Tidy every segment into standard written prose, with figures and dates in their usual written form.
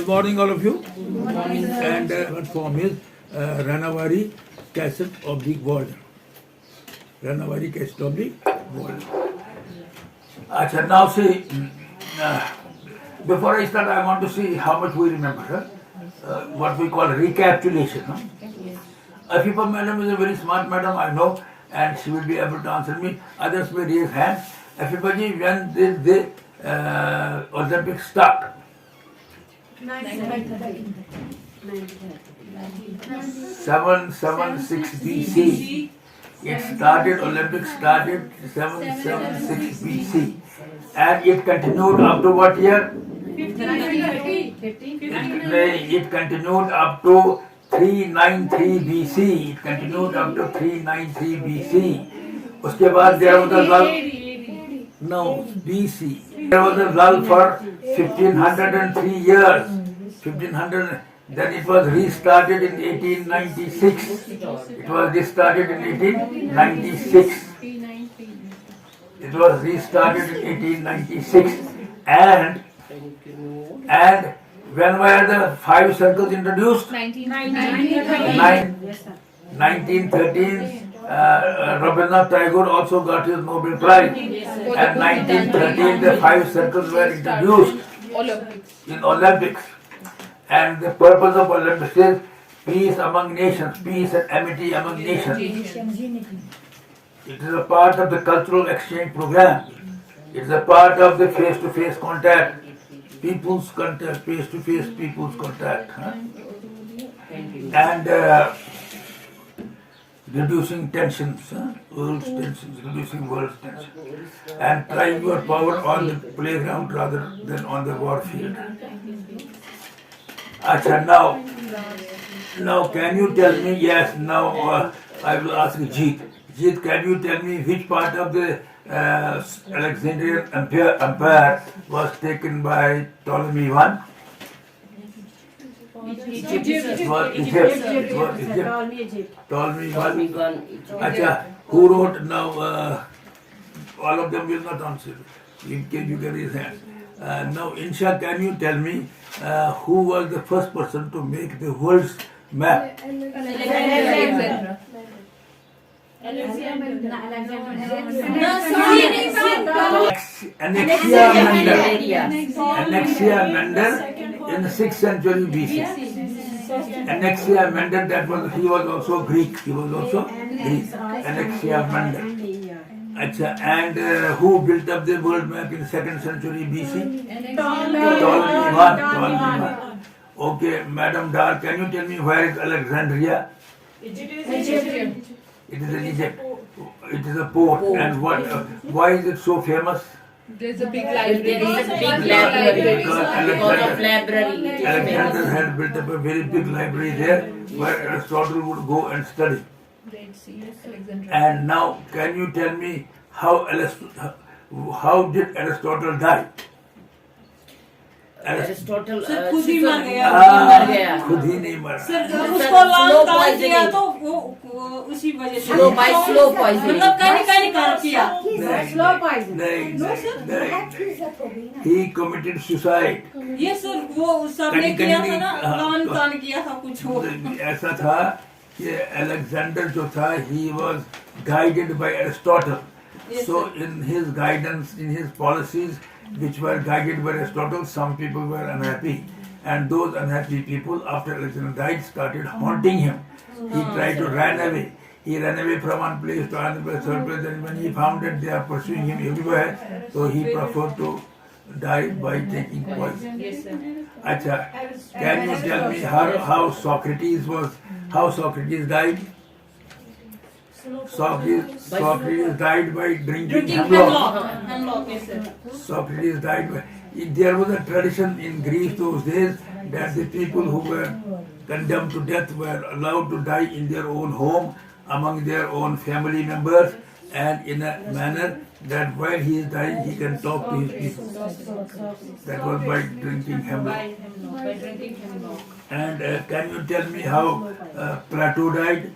morning, all of you. Good morning, sir. And what form is Ranawari cassette of the world. Ranawari cassette of the world. Achha, now see, before I start, I want to see how much we remember. What we call recapitulation. Afifa madam is a very smart madam, I know, and she will be able to answer me. Others may raise hands. Afifa ji, when did the Olympics start? 776 BC. Olympics started 776 BC. And it continued up to what year? 1530. It continued up to 393 BC. It continued up to 393 BC. उसके बाद there was a lull. No, BC. There was a lull for 1503 years. 1500. Then it was restarted in 1896. It was restarted in 1896. It was restarted in 1896. And when were the 5 circles introduced? 1913. Rabindranath Tagore also got his Nobel Prize. And 1913 the 5 circles were introduced in Olympics. And the purpose of Olympics is peace among nations, peace and amity among nations. It is a part of the cultural exchange program. It is a part of the face-to-face contact, people's contact, face-to-face people's contact. And reducing tensions, world's tensions, reducing world's tensions. And trying your power on the playground rather than on the war field. Achha, now can you tell me, yes, now I will ask Jeet. Jeet, can you tell me which part of the Alexandrian Empire was taken by Ptolemy I? Egypt. It was Egypt. Ptolemy I. Achha, who wrote now, all of them will not answer. You can raise hands. Now, Insha, can you tell me who was the first person to make the world's map? Anaximander in the 6th century BC. Anaximander, he was also Greek. Anaximander. And who built up the world map in 2nd century BC? Ptolemy I. Okay, Madam Dar, can you tell me where is Alexandria? Egypt. It is in Egypt. It is a port. And why is it so famous? There's a big library. Alexander had built up a very big library there where Aristotle would go and study. And now, can you tell me how did Aristotle die? Aristotle खुद ही मर गया। खुद ही नहीं मरा। उसको long किया तो वो उसी वजह से slow poison मतलब कहीं कर किया। नहीं, he committed suicide. ये सर वो सबने किया था ना, लॉन्ग किया था कुछ हो। ऐसा था कि Alexander जो था, he was guided by Aristotle. So in his guidance, in his policies, which were guided by Aristotle, some people were unhappy. And those unhappy people, after Alexander died, started haunting him. He tried to run away. He ran away from one place to another place, third place, and when he found that they are pursuing him everywhere, so he preferred to die by taking poison. Achha, can you tell me how Socrates died? Socrates died by drinking hemlock. Socrates died by... There was a tradition in Greece those days that the people who were condemned to death were allowed to die in their own home, among their own family members, and in a manner that while he is dying, he can talk to his people. That was by drinking hemlock. And can you tell me how Plato died?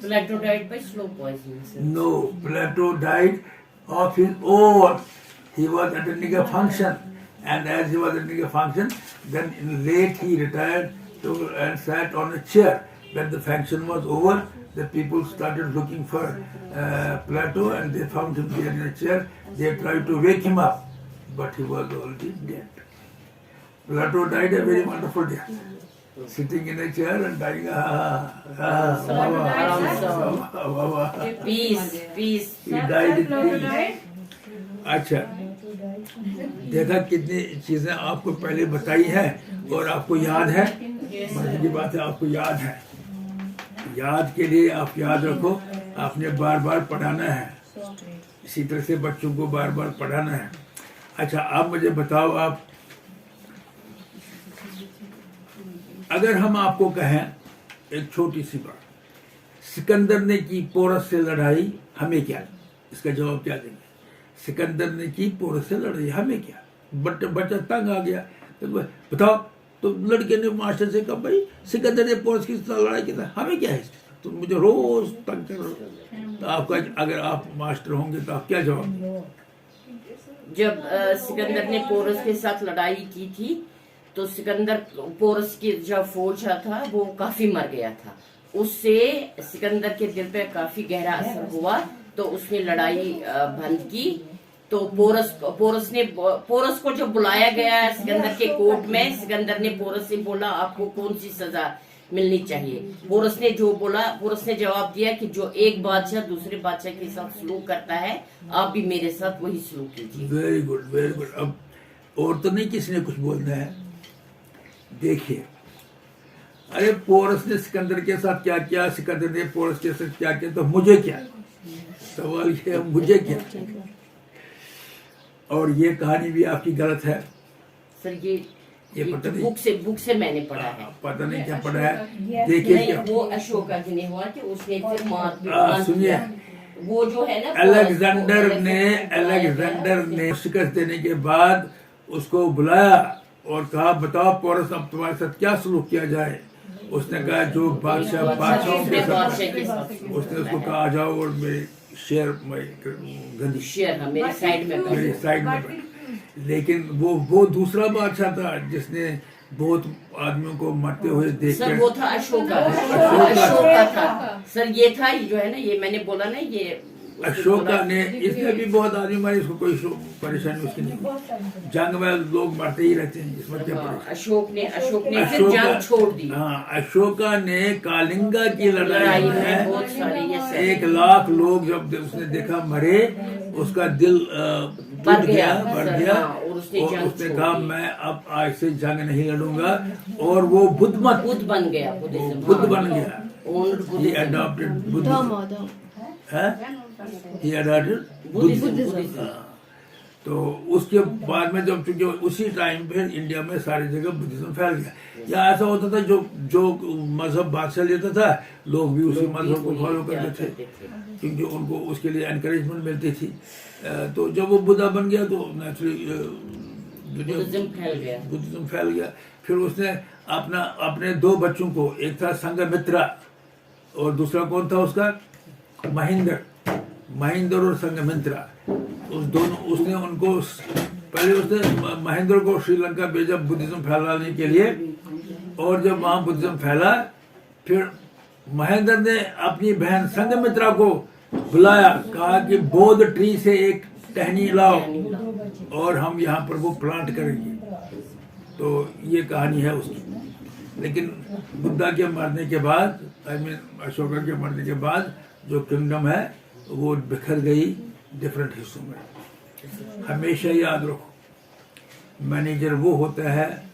Plato died by slow poison. No, Plato died of his own. He was attending a function and as he was attending a function, then late he retired and sat on a chair. When the function was over, the people started looking for Plato, and they found him there in a chair. They tried to wake him up, but he was already dead. Plato died a very wonderful death, sitting in a chair and dying. Peace, peace. He died in peace. अच्छा, देखा कितनी चीजें आपको पहले बताई है और आपको याद है। मजे की बात है, आपको याद है। याद के लिए आप याद रखो, आपने बार बार पढ़ाना है। इसी तरह से बच्चों को बार बार पढ़ाना है। अच्छा, आप मुझे बताओ, आप अगर हम आपको कहें एक छोटी सी बात, सिकंदर ने की पोरस से लड़ाई, हमें क्या? इसका जवाब क्या देंगे? सिकंदर ने की पोरस से लड़ाई, हमें क्या? बच्चा तंग आ गया, तो बताओ। तो लड़के ने मास्टर से कहा, भाई सिकंदर ने पोरस की लड़ाई की, हमें क्या है? तो मुझे रोज तंग कर रहे हो। तो आपका, अगर आप मास्टर होंगे तो आप क्या जवाब देंगे? जब सिकंदर ने पोरस के साथ लड़ाई की थी, तो सिकंदर, पोरस की जो फौज था वो काफी मर गया था। उससे सिकंदर के दिल पे काफी गहरा असर हुआ, तो उसने लड़ाई बंद की। तो पोरस को जब बुलाया गया सिकंदर के कोर्ट में, सिकंदर ने पोरस से बोला, आपको कौन सी सजा मिलनी चाहिए? पोरस ने जो बोला, पोरस ने जवाब दिया कि जो एक बादशाह दूसरे बादशाह के साथ सलूक करता है, आप भी मेरे साथ वही सलूक कीजिए। Very good, very good. अब और तो नहीं किसी ने कुछ बोलना है। देखिए, अरे पोरस ने सिकंदर के साथ क्या किया, सिकंदर ने पोरस के साथ क्या किया, तो मुझे क्या? सवाल ये है, मुझे क्या? और ये कहानी भी आपकी गलत है सर। ये पता नहीं, बुक से मैंने पढ़ा है। पता नहीं क्या पढ़ा है। देखिए क्या वो अशोका जी ने हुआ कि उसने सुनिए, वो जो है ना, अलेक्जेंडर ने शिकस्त देने के बाद उसको बुलाया और कहा, बताओ पोरस, अब तुम्हारे साथ क्या सलूक किया जाए? उसने कहा, जो बादशाहों के साथ। उसने उसको कहा, आ जाओ और मेरे शेयर मेरे साइड में। लेकिन वो दूसरा बादशाह था जिसने बहुत आदमियों को मरते हुए देख सर, वो था अशोका था सर। ये था, जो है ना, ये मैंने बोला ना, ये अशोका ने, इसमें भी बहुत आदमी मारे, इसको कोई परेशानी उसकी नहीं। जंग में लोग मरते ही रहते हैं, इसमें क्या परेशानी? अशोक ने फिर जंग छोड़ दी। हाँ, अशोका ने कालिंगा की लड़ाई में बहुत सारे 1 लाख लोग जब उसने देखा मरे, उसका दिल बढ़ गया। और उसने कहा, मैं अब आज से जंग नहीं लड़ूंगा, और वो बुद्ध बन गया। He adopted Buddhism. He adopted Buddhism. तो उसके बाद में जब, चूंकि उसी टाइम पे इंडिया में सारी जगह बुद्धिज्म फैल गया। या ऐसा होता था, जो मजहब बादशाह लेता था, लोग भी उसी मजहब को फॉलो करते थे, क्योंकि उनको उसके लिए एनकरेजमेंट मिलती थी। तो जब वो बुद्धा बन गया, तो नेचुरली बुद्धिज्म फैल गया। फिर उसने अपने 2 बच्चों को, एक था संघमित्रा और दूसरा कौन था उसका? महेंद्र और संघमित्रा। उस दोनों, उसने उनको, पहले उसने महेंद्र को श्रीलंका भेजा बुद्धिज्म फैलाने के लिए, और जब वहां बुद्धिज्म फैला, फिर महेंद्र ने अपनी बहन संघमित्रा को बुलाया, कहा कि बोध ट्री से एक टहनी लाओ और हम यहाँ पर वो प्लांट करेंगे। तो ये कहानी है उसकी। लेकिन बुद्धा के मरने के बाद, अशोका के मरने के बाद, जो किंगडम है वो बिखर गई डिफरेंट हिस्सों में। हमेशा याद रखो, मैनेजर वो होता है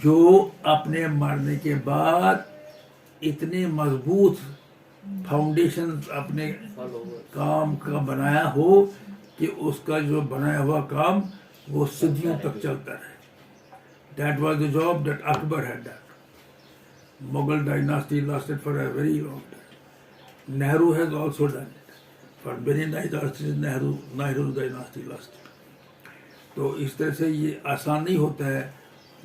जो अपने मरने के बाद इतने मजबूत फाउंडेशन अपने काम का बनाया हो कि उसका जो बनाया हुआ काम वो सदियों तक चलता रहे। That was the job that Akbar had done. Mughal dynasty lasted for a very long time. Nehru has also done it. For many dynasties, Nehru's dynasty lasted. तो इस तरह से ये आसान नहीं होता है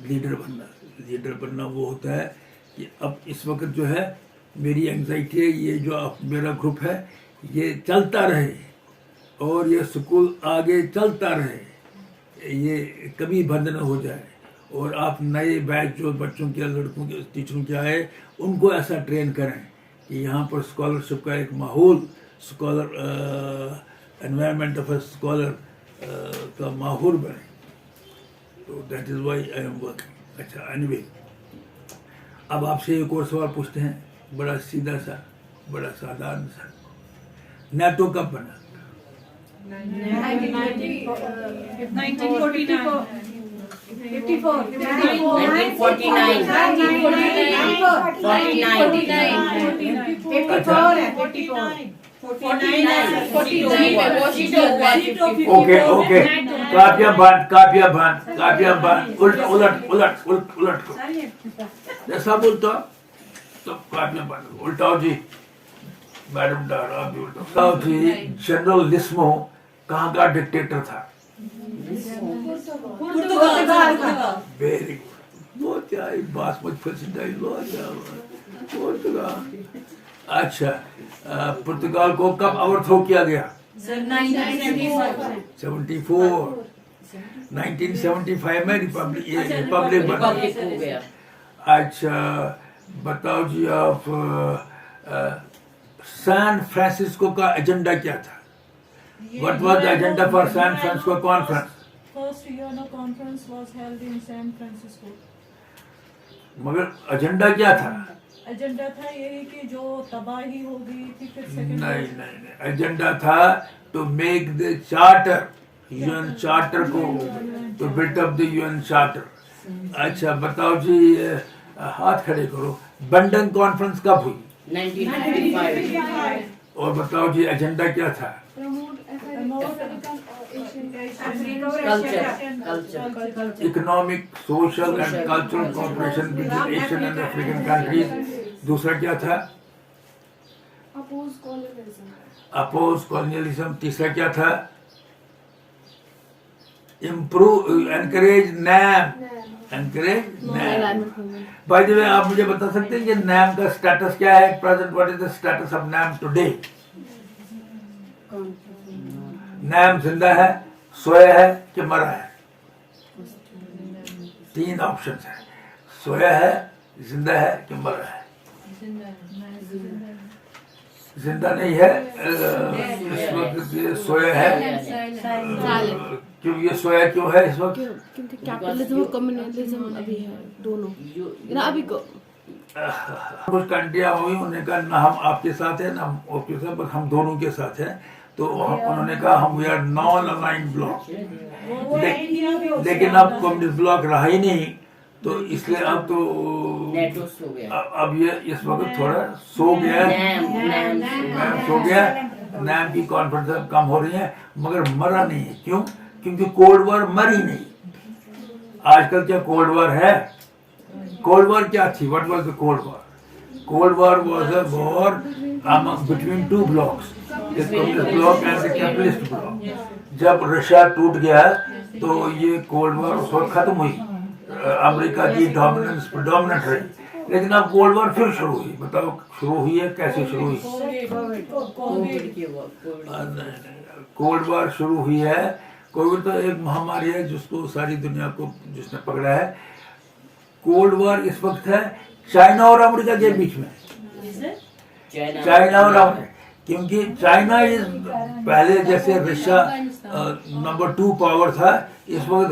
लीडर बनना। लीडर बनना वो होता है कि अब इस वक्त जो है मेरी एंजाइटी है, ये जो आप मेरा ग्रुप है ये चलता रहे और ये स्कूल आगे चलता रहे ये कभी बंद न हो जाए, और आप नए बैच जो बच्चों के, लड़कों के, टीचरों के आए, उनको ऐसा ट्रेन करें कि यहाँ पर स्कॉलरशिप का एक माहौल, scholar environment of a scholar का माहौल बने। तो that is why I am working. अच्छा, एनीवे, अब आपसे एक और सवाल पूछते हैं, बड़ा सीधा सा, बड़ा साधारण सा। नाटो कब बना? 49 ओके ओके, कापियां बांध, उलट को जैसा बोलता तो कापियां बांध, उल्टाओ जी मैडम डार, आप भी उल्टाओ जी। जनरल लिस्मो कहाँ का डिक्टेटर था? वेरी गुड, वो क्या बासमती फलसिटाई, अच्छा, पुर्तगाल को कब ओवरथ्रो किया गया? 1975 में रिपब्लिक बना। हो गया। अच्छा, बताओ जी आप, सैन फ्रांसिस्को का एजेंडा क्या था? What was the agenda for San Francisco conference? First Vienna conference was held in San Francisco. मगर एजेंडा क्या था? एजेंडा था यही कि जो तबाही हो गई थी फिर सेकंड नहीं, एजेंडा था to make the charter, UN charter को, to build up the UN charter. अच्छा, बताओ जी, हाथ खड़े करो, बंडन कॉन्फ्रेंस कब हुई? 1955। और बताओ जी, एजेंडा क्या था? Culture. Economic, social and cultural cooperation between Asian and African countries. दूसरा क्या था? Oppose colonialism. तीसरा क्या था? Improve, encourage NAM, encourage NAM. By the way, आप मुझे बता सकते हैं कि नैम का स्टेटस क्या है present? What is the status of NAM today? NAM जिंदा है, सोया है कि मरा है? तीन ऑप्शंस है, सोया है, जिंदा है कि मरा है? जिंदा नहीं है इस वक्त, ये सोया है। क्यों ये सोया क्यों है इस वक्त? क्योंकि कैपिटलिज्म और कम्युनलिज्म अभी है, दोनों ना अभी को। कुछ कंट्रियां हुई, उन्होंने कहा ना हम आपके साथ है ना हम आपके साथ, बस हम दोनों के साथ है। तो उन्होंने कहा हम we are non aligned bloc. लेकिन अब कम्युनिस्ट ब्लॉक रहा ही नहीं, तो इसलिए अब तो नेटो सो गया। अब ये इस वक्त थोड़ा सो गया, नैम सो गया। नैम की कॉन्फ्रेंस अब कम हो रही है, मगर मरा नहीं है। क्यों? क्योंकि कोल्ड वॉर मरी नहीं। आजकल क्या कोल्ड वॉर है? कोल्ड वॉर क्या थी? What was the cold war? Cold war was a war between two blocks, the communist bloc and the capitalist block. जब रशिया टूट गया तो ये कोल्ड वॉर उस वक्त खत्म हुई, अमेरिका की डोमिनेंस प्रेडोमिनेंट रही। लेकिन अब कोल्ड वॉर फिर शुरू हुई। बताओ शुरू हुई है कैसे शुरू हुई? कोल्ड वॉर शुरू हुई है। कोविड तो एक महामारी है जिसको सारी दुनिया को जिसने पकड़ा है। कोल्ड वॉर इस वक्त है चाइना और अमेरिका के बीच में। चाइना और अमेरिका, क्योंकि चाइना इज पहले जैसे रशिया नंबर 2 पावर था, इस वक्त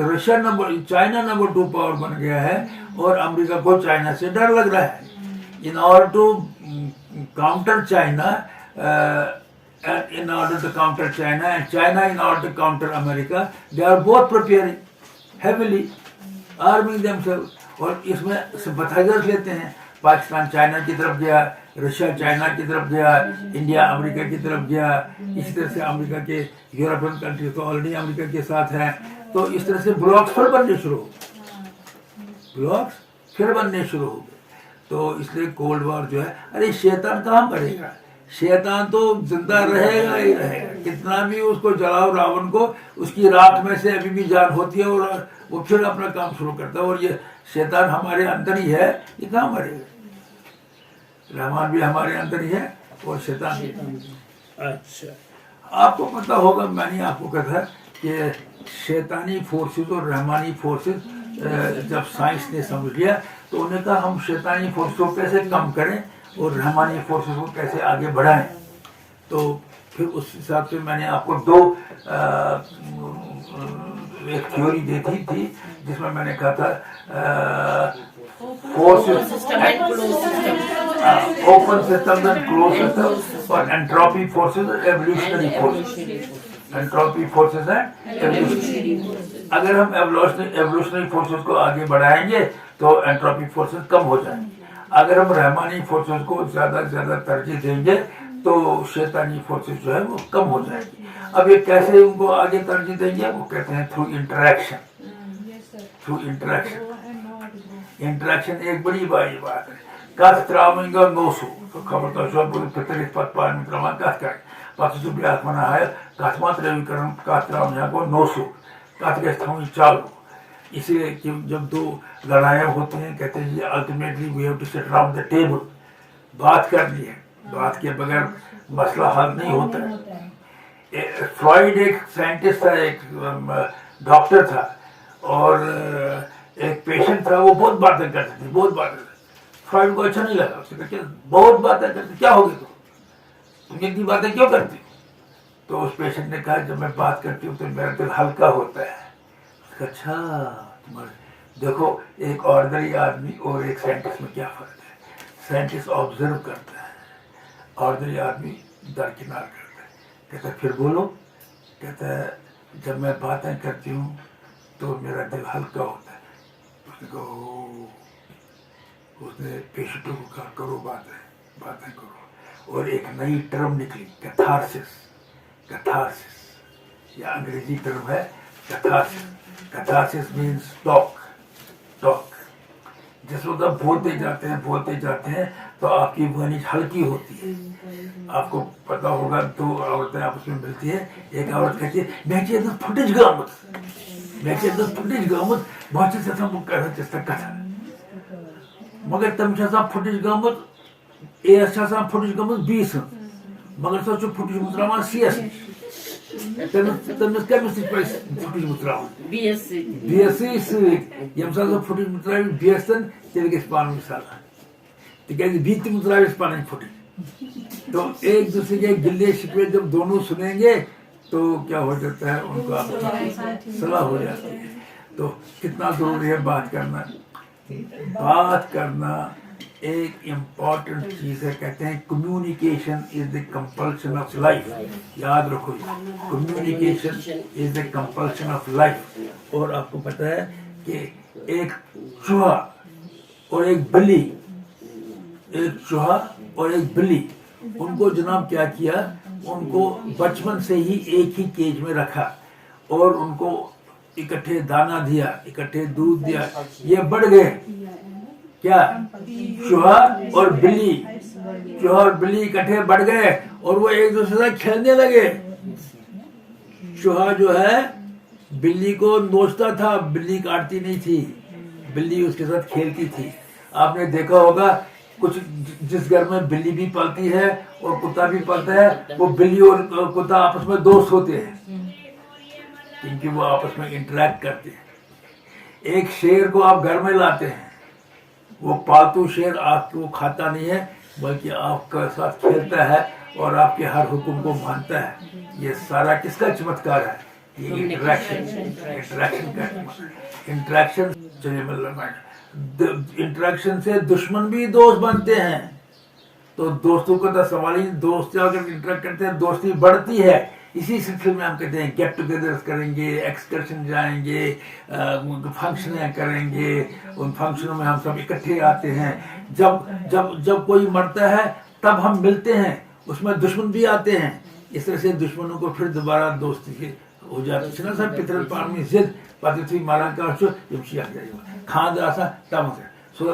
चाइना नंबर 2 पावर बन गया है और अमेरिका को चाइना से डर लग रहा है। In order to counter China, in order to counter China and China in order to counter America, they are both preparing heavily, arming themselves। और इसमें सिंपथाइजर्स लेते हैं। पाकिस्तान चाइना की तरफ गया, रशिया चाइना की तरफ गया, इंडिया अमेरिका की तरफ गया। इसी तरह से अमेरिका के यूरोपियन कंट्रीज तो ऑलरेडी अमेरिका के साथ हैं। तो इस तरह से ब्लॉक्स फिर बनने शुरू हो गए। तो इसलिए कोल्ड वॉर जो है, अरे शैतान कहाँ मरेगा? शैतान तो जिंदा रहेगा ही रहेगा। कितना भी उसको जलाओ रावण को, उसकी राख में से अभी भी जान होती है और वो फिर अपना काम शुरू करता है। और ये शैतान हमारे अंदर ही है, ये कहाँ मरेगा? रहमान भी हमारे अंदर ही है और शैतान भी। अच्छा, आपको पता होगा, मैंने आपको कहा था कि शैतानी फोर्सेस और रहमानी फोर्सेस जब साइंस ने समझ लिया तो उन्होंने कहा हम शैतानी फोर्स को कैसे कम करें और रहमानी फोर्सेस को कैसे आगे बढ़ाएं। तो फिर उस हिसाब से मैंने आपको एक थ्योरी दी थी जिसमें मैंने कहा था forces open system and close system और entropy forces evolutionary forces. Entropy forces and evolutionary. अगर हम एवोल्यूशनरी फोर्सेस को आगे बढ़ाएंगे तो एंट्रोपी फोर्सेस कम हो जाएंगे। अगर हम रहमानी फोर्सेस को ज्यादा से ज्यादा तरजीह देंगे तो शैतानी फोर्सेस जो है वो कम हो जाएगी। अब ये कैसे उनको आगे तरजीह देंगे, वो कहते हैं through interaction. Through interaction, interaction एक बड़ी बड़ी बात है। कथ त्राविंग नोसू तो खबर तो सब फितर पत पान त्रावन कथ कर पत सु ब्याह मना है कथ मत रवि करम कथ त्रावन यहाँ को नोसू कथ गए थमी चालू। इसलिए कि जब दो लड़ाइयाँ होती हैं कहते हैं ultimately we have to sit around the table. बात करनी है, बात के बगैर मसला हल नहीं होता है। फ्रॉइड एक साइंटिस्ट था, एक डॉक्टर था और एक पेशेंट था, वो बहुत बातें करते थे, बहुत बातें। फ्रॉइड को अच्छा नहीं लगा, उसने कहा बहुत बातें करते, क्या हो गई तुम इतनी बातें क्यों करती? तो उस पेशेंट ने कहा जब मैं बात करती हूँ तो मेरा दिल हल्का होता है। अच्छा तुम्हारे देखो एक ऑर्डिनरी आदमी और एक साइंटिस्ट में क्या फर्क है। साइंटिस्ट ऑब्जर्व करता है, ऑर्डिनरी आदमी दरकिनार करता है। कहता है फिर बोलो, कहता है जब मैं बातें करती हूँ तो मेरा दिल हल्का होता है। उसने कहा उसने पेशेंटों को कहा करो बातें बातें करो। और एक नई टर्म निकली कैथारसिस। कैथारसिस या अंग्रेजी टर्म है कैथारसिस। Catharsis means talk. जिस वक्त आप बोलते जाते हैं तो आपकी वाणी हल्की होती है। आपको पता होगा दो औरतें आपस में मिलती है, एक औरत कहती है मैं फुटेज गामत बहुत से कथा मगर तम फुटेज गामत फुटेज गामत 20 मगर सो फुटेज मुत्रावान CS तमिस कमिस फुटेज मुत्रावान BSc यम सा फुटेज मुत्रावान BSc तेल गस पान मिसाल तिकैज बीत मुत्रावान पान फुटेज। तो एक दूसरे के गिल्ले शिकवे जब दोनों सुनेंगे तो क्या हो जाता है, उनको सलाह हो जाती है। तो कितना जरूरी है बात करना। बात करना एक इम्पॉर्टेंट चीज है। कहते हैं communication is the compulsion of life. याद रखो, communication is the compulsion of life. और आपको पता है कि एक चूहा और एक बिल्ली, उनको जनाब क्या किया, उनको बचपन से ही एक ही केज में रखा और उनको इकट्ठे दाना दिया, इकट्ठे दूध दिया। ये बढ़ गए क्या, चूहा और बिल्ली इकट्ठे बढ़ गए और वो एक दूसरे से खेलने लगे। चूहा जो है बिल्ली को नोचता था, बिल्ली काटती नहीं थी, बिल्ली उसके साथ खेलती थी। आपने देखा होगा कुछ जिस घर में बिल्ली भी पलती है और कुत्ता भी पलता है, वो बिल्ली और कुत्ता आपस में दोस्त होते हैं क्योंकि वो आपस में इंटरेक्ट करते हैं। एक शेर को आप घर में लाते हैं, वो पालतू शेर आपको खाता नहीं है बल्कि आपके साथ खेलता है और आपके हर हुक्म को मानता है। ये सारा किसका चमत्कार है? ये इंटरेक्शन इंटरेक्शन से दुश्मन भी दोस्त बनते हैं। तो दोस्तों का तो सवाल ही, दोस्त अगर इंटरेक्ट करते हैं दोस्ती बढ़ती है। इसी सिलसिले में हम कहते हैं गेट टुगेदर करेंगे, एक्सकर्शन जाएंगे, फंक्शन करेंगे, उन फंक्शनों में हम सब इकट्ठे आते हैं। जब कोई मरता है तब हम मिलते हैं, उसमें दुश्मन भी आते हैं। इस तरह से दुश्मनों को फिर दोबारा दोस्ती हो जाती है। सर पितर पान में जिद पद्धति मारा का खान आसा तम सो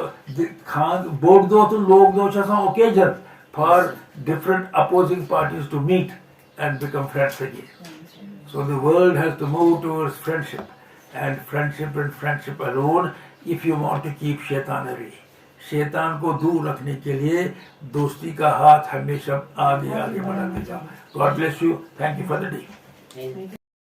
खान बोर्ड दो तो लोग दो occasion for different opposing parties to meet and become friends again. So the world has to move towards friendship and friendship alone if you want to keep shaitan away. शैतान को दूर रखने के लिए दोस्ती का हाथ हमेशा आगे बढ़ाते जाओ। God bless you. Thank you for the day.